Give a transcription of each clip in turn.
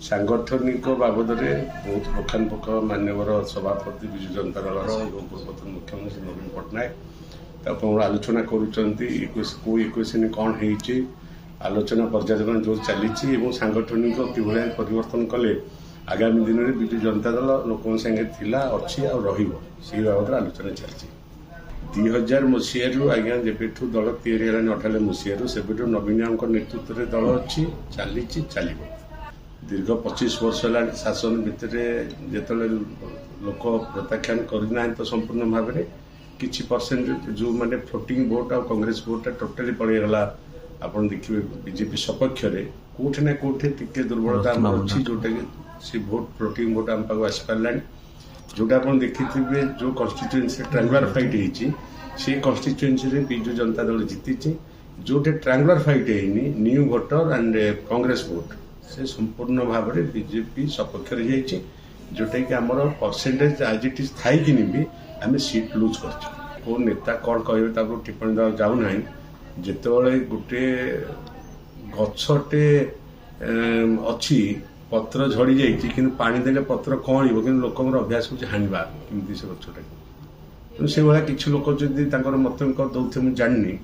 सांगठनिक बाबद बहुत पुखानुपुख मान्यवर सभापति विजु जनता दल पूर्वतन मुख्यमंत्री नवीन पट्टनायक आलोचना कर कौन है आलोचना पर्यालोचना जो चली सांगठनिक कि परिवर्तन कले आगामी दिन में विजु जनता दल लोक संगे थिला अच्छी री बाबद आलोचना चलती 2000 मसीह आज्ञा जब दल या 98 मसीह से नवीन नेतृत्व में दल अच्छी चली चलो दीर्घ 25 वर्ष है शासन भितर जो लोक प्रत्याख्यान करना तो संपूर्ण भाव में किसी परसेंट जो मैंने फ्लोटिंग भोट आ कांग्रेस भोट टोटाली पड़ेगा आप देखिए बीजेपी सपक्ष कौटे ना कौटे टी दुर्बलता अच्छी जोटा कि भोट फ्लोटिंग भोट आम पाक आसीपारा जोटा आप देखिए जो कन्स्टिट्युएन्सी ट्रायंगुलर फाइट होती से कन्स्टिट्युएन्सी विजु जनता दल जीति जोटे ट्रायंगुलर फाइट है new voter and Congress vote से संपूर्ण भाव में बीजेपी सपक्ष जाइए जोटा कि आम परसेंटेज आज इट इज थाई भी आम सीट लुज कर नेता कौन कहे टिप्पणी देवा जाऊना जिते गोटे गछटे अच्छी पत्र झड़ी जाइए कि पानी देले पत्र कौन कि लोक अभ्यास हो हाणवा कमी से गछटा तेणु से भाया किसी लोक जदि मत दौथे मुझे जानी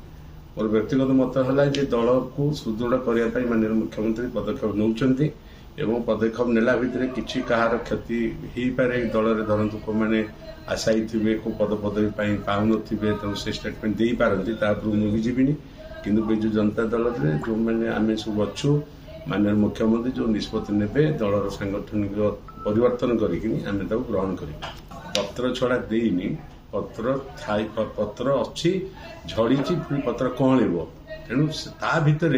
मोर व्यक्तिगत मत है दल को सुदृढ़ करने माननीय मुख्यमंत्री पदक्षेप नौकरी एवं पदक्षेप नेला भितर किसी कहार क्षति हो पारे दल में धरतु को मैंने आशायी थे को पद पदवी पाऊन तेणु से स्टेटमेंट दे पारती मुझे जीविनी किंतु विजु जनता दल में जो मैंने आम सब अच्छु माननीय मुख्यमंत्री जो निष्पत्ति ने दलर सांगठनिक परिवर्तन करें ग्रहण कर पत्र छड़ा देनी पत्र अच्छी झड़ी पत्र कौन तेणु ता भितर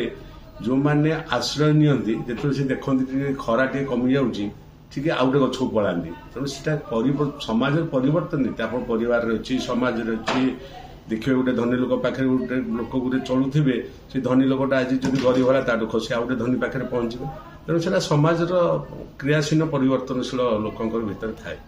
जो मैंने आश्रय नियंती जो से देखते खरा टे कमी जाऊँगी ठीक आउ गए गछ पलांती तेणु से समाज परिवर्तन नीति आप परिवार अच्छी समाज अच्छी देखिए गोटे धनी लोक पाखे गोटे लोक गोटे चलुवे से धनी लोकटा आज जब गरीब है ताठू खसी आउ गए धनी पाखे पहुंचे तेणु से समाज क्रियाशील परिवर्तनशील लोक भीतर थाए।